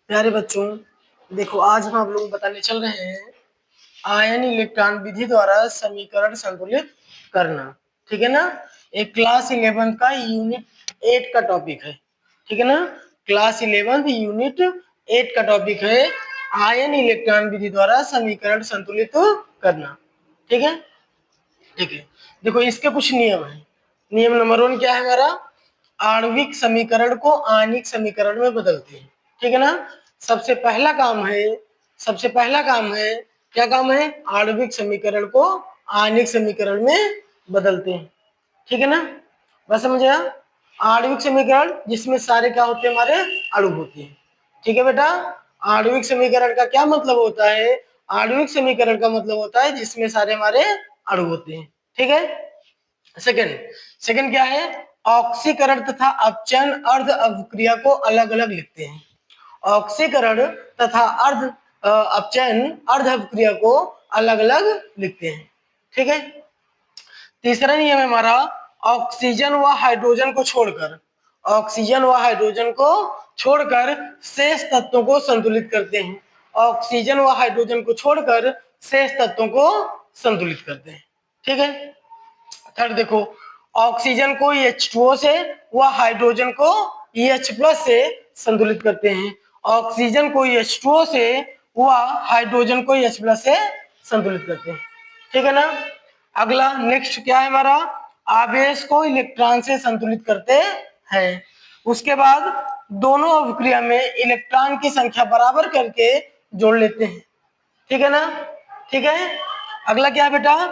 प्यारे बच्चों, देखो आज हम आप लोग बताने चल रहे हैं आयन इलेक्ट्रॉन विधि द्वारा समीकरण संतुलित करना। ठीक है ना। एक क्लास 11 का यूनिट 8 का टॉपिक है। ठीक है ना। क्लास 11 यूनिट 8 का टॉपिक है आयन इलेक्ट्रॉन विधि द्वारा समीकरण संतुलित करना। ठीक है। ठीक है, देखो इसके कुछ नियम है। नियम नंबर 1 क्या है हमारा? आणविक समीकरण को आयनिक समीकरण में बदलते हैं। ठीक है ना। सबसे पहला काम है क्या काम है? आणविक समीकरण को आयनिक समीकरण में बदलते हैं। ठीक है ना। बस समझ आया? आणविक समीकरण जिसमें सारे क्या होते हैं? हमारे अणु होते हैं। ठीक है बेटा। आणविक समीकरण का क्या मतलब होता है? आणविक समीकरण का मतलब होता है जिसमें सारे हमारे अणु होते हैं। ठीक है। सेकंड क्या है? ऑक्सीकरण तथा अपचयन अर्ध अभिक्रिया को अलग अलग लिखते हैं। ऑक्सीकरण तथा अपचयन अर्ध अभिक्रिया को अलग अलग लिखते हैं। ठीक है। तीसरा नियम है हमारा ऑक्सीजन व हाइड्रोजन को छोड़कर शेष तत्वों को संतुलित करते हैं। ऑक्सीजन व हाइड्रोजन को छोड़कर शेष तत्वों को संतुलित करते हैं। ठीक है। थर्ड देखो, ऑक्सीजन को H2O से व हाइड्रोजन को H+ से संतुलित करते हैं। ऑक्सीजन को H2O से व हाइड्रोजन को H+ से संतुलित करते हैं। ठीक है ना। अगला नेक्स्ट क्या है हमारा? आवेश को इलेक्ट्रॉन से संतुलित करते हैं। उसके बाद दोनों अभिक्रिया में इलेक्ट्रॉन की संख्या बराबर करके जोड़ लेते हैं। ठीक है ना। ठीक है। अगला क्या है बेटा?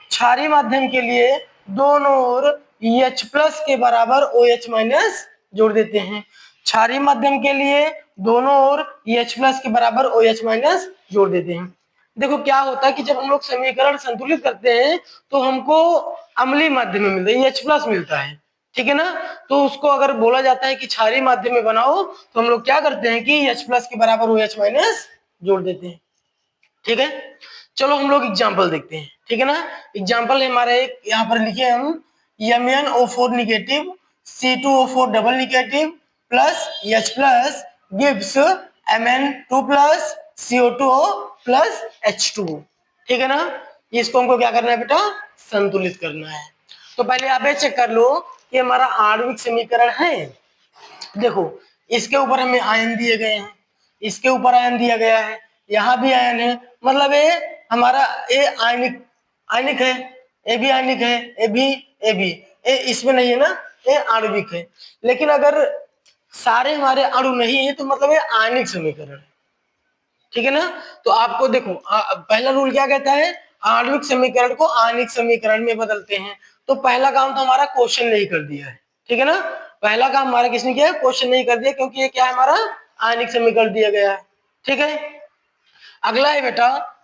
क्षारीय माध्यम के लिए दोनों ओर H+ के बराबर OH- जोड़ देते हैं। क्षारीय माध्यम के लिए दोनों ओर H+ के बराबर OH- जोड़ देते हैं। देखो क्या होता है कि जब हम लोग समीकरण संतुलित करते हैं तो हमको अम्लीय माध्यम में मिलता है, H+ मिलता है। ठीक है ना। तो उसको अगर बोला जाता है कि क्षारीय माध्यम में बनाओ तो हम लोग क्या करते हैं कि H+ के बराबर OH- जोड़ देते हैं। ठीक है। चलो हम लोग एग्जाम्पल देखते हैं। ठीक है ना। एग्जाम्पल है हमारा एक यहाँ पर लिखे हम MnO4 negative C2O4 double negative plus H+ gives Mn2 plus CO2O plus H2O। ठीक है ना। इसको हमको क्या करना है बेटा? संतुलित करना है। तो पहले आप ये चेक कर लो कि हमारा आणविक समीकरण है। देखो इसके ऊपर हमें आयन दिए गए हैं, इसके ऊपर आयन दिया गया है, यहाँ भी आयन है, मतलब ये हमारा ए आयनिक है, ए भी आयनिक है, ए भी ए इसमें नहीं है ना, ये आणविक है। लेकिन अगर सारे हमारे अणु नहीं है तो मतलब ये आयनिक समीकरण है। ठीक है ना। तो आपको देखो पहला रूल क्या कहता है? आणविक समीकरण को आयनिक समीकरण में बदलते हैं। तो पहला काम तो हमारा क्वेश्चन नहीं कर दिया है। ठीक है ना। पहला काम हमारा किसने किया है? क्वेश्चन नहीं कर दिया, क्योंकि ये क्या है? हमारा आयनिक समीकरण दिया गया है। ठीक है। अगला है बेटा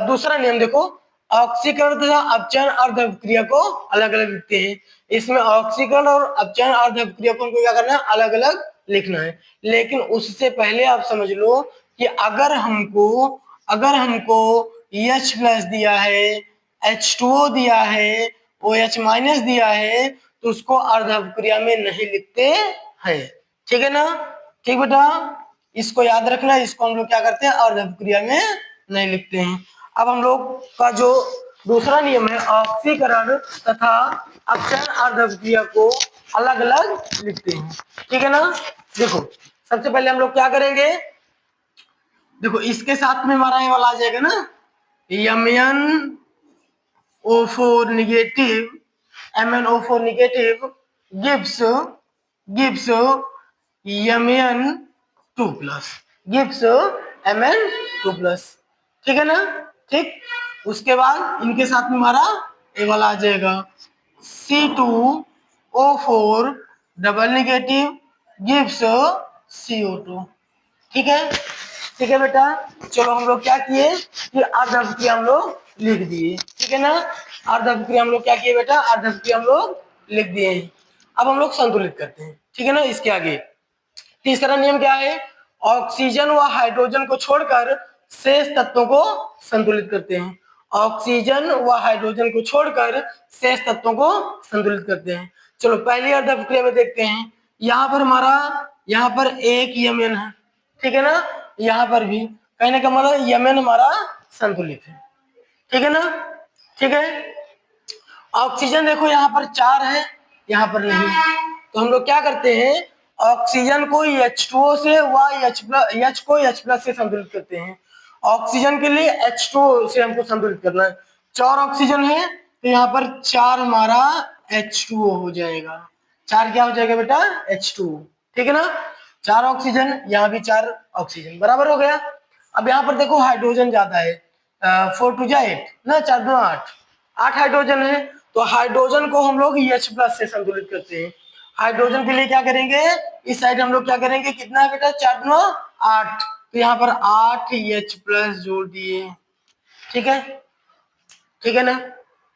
दूसरा नियम देखो, ऑक्सीकरण तथा अपचयन अर्ध अभिक्रिया को अलग अलग लिखते हैं। इसमें ऑक्सीकरण और अपचयन अर्ध अभिक्रिया को हमको क्या करना है? अलग अलग लिखना है। लेकिन उससे पहले आप समझ लो कि अगर हमको H+ दिया है, H2O दिया है, OH- दिया है तो उसको अर्ध अभिक्रिया में नहीं लिखते हैं। ठीक है ना। ठीक बेटा, इसको याद रखना। इसको हम लोग क्या करते हैं? अर्ध अभिक्रिया में नहीं लिखते हैं। अब हम लोग का जो दूसरा नियम है, ऑक्सीकरण तथा अपचयन अर्ध अभिक्रिया को अलग अलग लिखते हैं। ठीक है ना। देखो सबसे पहले हम लोग क्या करेंगे? देखो इसके साथ में हमारा ये वाला आ जाएगा ना, MnO4 negative gives Mn2 plus. ठीक है ना। ठीक। उसके बाद इनके साथ में हमारा ये वाला आ जाएगा C2O4 double negative gives CO2। ठीक है। ठीक है बेटा। चलो हम लोग क्या किए कि अर्ध अभिक्रिया हम लोग लिख दिए। ठीक है ना। अर्ध अभिक्रिया हम लोग क्या किए बेटा? अर्ध अभिक्रिया हम लोग लिख दिए हैं। अब हम लोग संतुलित करते हैं। ठीक है ना। इसके आगे तीसरा नियम क्या है? ऑक्सीजन व हाइड्रोजन को छोड़कर शेष तत्वों को संतुलित करते हैं। ऑक्सीजन व हाइड्रोजन को छोड़कर शेष तत्वों को संतुलित करते हैं। चलो पहली अर्ध अभिक्रिया में देखते हैं। यहाँ पर हमारा यहाँ पर एक Mn है, ठीक है ना, यहाँ पर भी कहने का मतलब Mn हमारा संतुलित है, ठीक है ना, ठीक है। ऑक्सीजन देखो यहाँ पर 4 है, यहाँ पर नहीं, तो हम लोग क्या करते हैं, ऑक्सीजन को H2O से व H को H+ से संतुलित करते हैं। ऑक्सीजन के लिए H2O से हमको संतुलित करना है। 4 ऑक्सीजन है तो यहाँ पर 4 हमारा H2O हो जाएगा। 4 क्या हो जाएगा बेटा, H2O, ठीक है ना। 4 ऑक्सीजन, यहाँ भी 4 ऑक्सीजन, बराबर हो गया। अब यहाँ पर देखो हाइड्रोजन ज्यादा है, 4 2 जा 8 ना, 4 2 8, 8 हाइड्रोजन है, तो हाइड्रोजन को हम लोग H+ से संतुलित करते हैं। हाइड्रोजन के लिए क्या करेंगे, इस साइड हम लोग क्या करेंगे, कितना है बेटा, 4 2 8, तो यहाँ पर 8 H+ जोड़ दिए, ठीक है, ठीक है ना,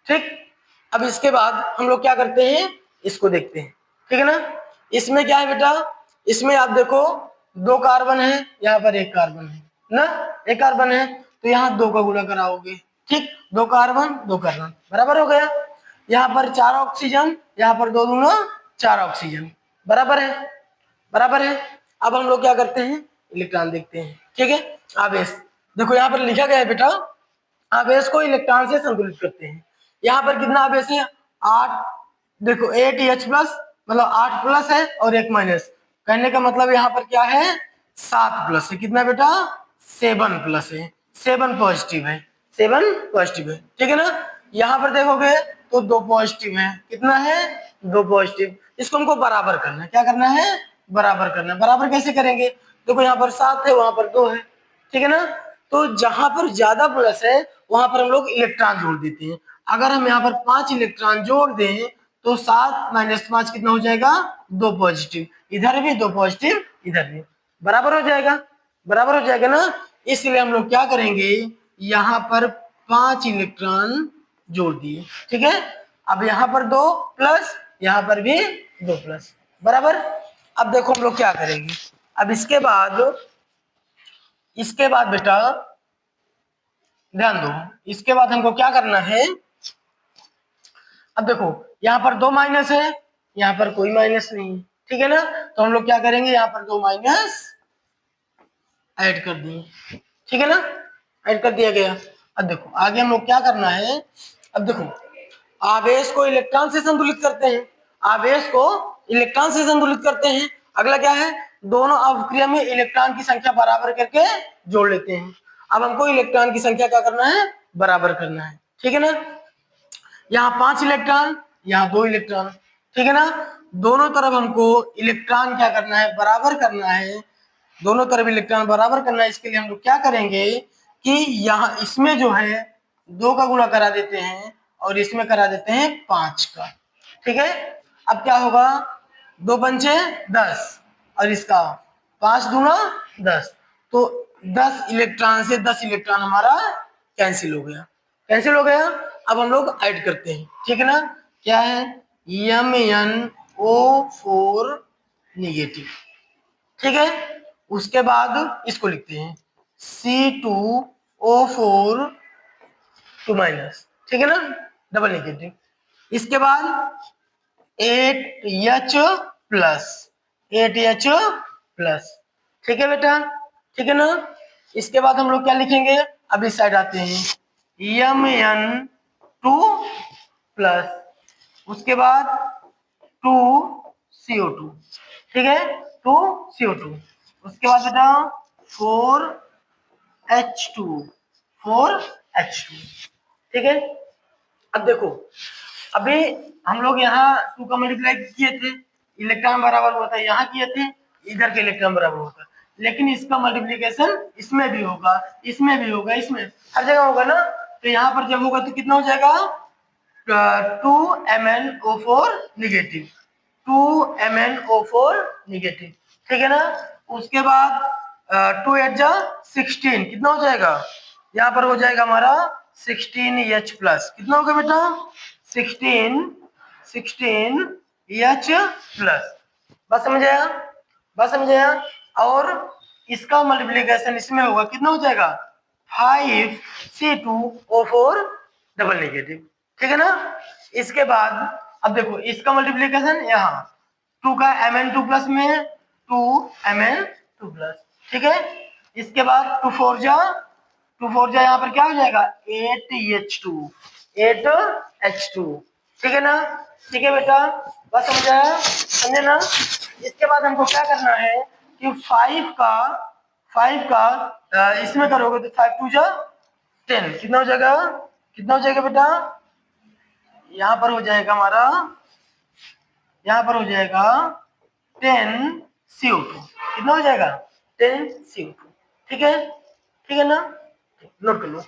ठीक। अब इसके बाद हम लोग क्या करते हैं, इसको देखते हैं, ठीक है ना। इसमें क्या है बेटा, इसमें आप देखो 2 कार्बन है, यहाँ पर 1 कार्बन है ना, 1 कार्बन है, तो यहाँ 2 का गुणा कराओगे, ठीक, 2 कार्बन 2 कार्बन, बराबर हो गया। यहाँ पर 4 ऑक्सीजन, यहाँ पर 2 दूना 4 ऑक्सीजन, बराबर है, बराबर है। अब हम लोग क्या करते हैं, इलेक्ट्रॉन देखते हैं, ठीक है। आवेश देखो यहाँ पर लिखा गया है बेटा, आवेश को इलेक्ट्रॉन से संतुलित करते हैं। यहाँ पर कितना आवेश है, 8, देखो 8H+, मतलब 8+ है और 1 माइनस, कहने का मतलब यहाँ पर क्या है, 7+ है, कितना बेटा, 7+ है, 7 पॉजिटिव है, 7 पॉजिटिव है, ठीक है ना। यहाँ पर देखोगे तो 2 पॉजिटिव है, कितना है, 2 पॉजिटिव। इसको हमको बराबर करना है, क्या करना है, बराबर करना है। बराबर कैसे करेंगे, देखो यहाँ पर 7 है, वहां पर 2 है, ठीक है ना। तो जहां पर ज्यादा प्लस है वहां पर हम लोग इलेक्ट्रॉन जोड़ देते हैं। अगर हम यहाँ पर 5 इलेक्ट्रॉन जोड़ दें तो 7 - 5 कितना हो जाएगा, 2 पॉजिटिव, इधर भी 2 पॉजिटिव, इधर भी, बराबर हो जाएगा, बराबर हो जाएगा ना। इसलिए हम लोग क्या करेंगे, यहाँ पर 5 इलेक्ट्रॉन जोड़ दिए, ठीक है। अब यहाँ पर 2 प्लस, यहाँ पर भी 2 प्लस, बराबर। अब देखो हम लोग क्या करेंगे, अब इसके बाद बेटा ध्यान दो, इसके बाद हमको क्या करना है, अब देखो यहाँ पर 2 माइनस है, यहाँ पर कोई माइनस नहीं है, ठीक है ना, तो हम लोग क्या करेंगे, यहाँ पर 2 माइनस ऐड कर दिए, ठीक है ना, ऐड कर दिया गया। अब देखो आगे हम लोग क्या करना है, अब देखो आवेश को इलेक्ट्रॉन से संतुलित करते हैं, आवेश को इलेक्ट्रॉन से संतुलित करते हैं। अगला क्या है, दोनों अवक्रिया में इलेक्ट्रॉन की संख्या बराबर करके जोड़ लेते हैं। अब हमको इलेक्ट्रॉन की संख्या क्या करना है, बराबर करना है, ठीक है ना। यहाँ 5 इलेक्ट्रॉन, यहाँ 2 इलेक्ट्रॉन, ठीक है ना। दोनों तरफ हमको इलेक्ट्रॉन क्या करना है, बराबर करना है, दोनों तरफ इलेक्ट्रॉन बराबर करना है। इसके लिए हम लोग क्या करेंगे कि यहाँ इसमें जो है 2 का गुणा करा देते हैं और इसमें करा देते हैं 5 का, ठीक है। अब क्या होगा, 2 पंचे 10 और इसका 5 दूना 10, तो 10 इलेक्ट्रॉन से 10 इलेक्ट्रॉन हमारा कैंसिल हो गया, कैंसिल हो गया। अब हम लोग ऐड करते हैं, ठीक है ना, क्या है, MnO4 निगेटिव, ठीक है। उसके बाद इसको लिखते हैं C2O4 2 माइनस, ठीक है ना, डबल नेगेटिव। इसके बाद 8H+, 8H+, ठीक है बेटा, ठीक है ना। इसके बाद हम लोग क्या लिखेंगे, अब इस साइड आते हैं, Mn2+, उसके बाद 2CO2, ठीक है, 2CO2, उसके बाद बेटा 4H2, 4H2, ठीक है। अब देखो अभी हम लोग यहाँ 2 का मल्टीप्लाई किए थे, इलेक्ट्रॉन बराबर हुआ था, यहाँ किए थे, इधर के इलेक्ट्रॉन बराबर होता, लेकिन इसका मल्टीप्लीकेशन इसमें भी होगा, इसमें भी होगा, इसमें हर जगह होगा ना। तो यहाँ पर जब होगा तो कितना हो जाएगा, 2MnO4 निगेटिव, 2MnO4 निगेटिव, ठीक है ना। उसके बाद 2 8 जा 16, कितना हो जाएगा, यहाँ पर हो जाएगा हमारा 16H+, कितना होगा बेटा, 16H+, बस समझ आया, बस समझ आया। और इसका मल्टीप्लिकेशन इसमें होगा, कितना हो जाएगा 5C2O4 डबल नेगेटिव। ठीक है ना। इसके बाद अब देखो इसका मल्टीप्लीकेशन यहाँ 2 का Mn2 प्लस में 2Mn2 प्लस। ठीक है। इसके बाद 2 4 जा यहाँ पर क्या हो जाएगा 8H2 8H2। ठीक है ना। ठीक है बेटा, बस समझाया, समझे ना। इसके बाद हमको क्या करना है कि 5 का इसमें करोगे तो 5 2 जा 10, कितना हो जाएगा, कितना हो जाएगा बेटा, यहाँ पर हो जाएगा हमारा, यहाँ पर हो जाएगा 10CO2। कितना हो जाएगा 10CO2। ठीक है, ठीक है ना, नोट कर लो।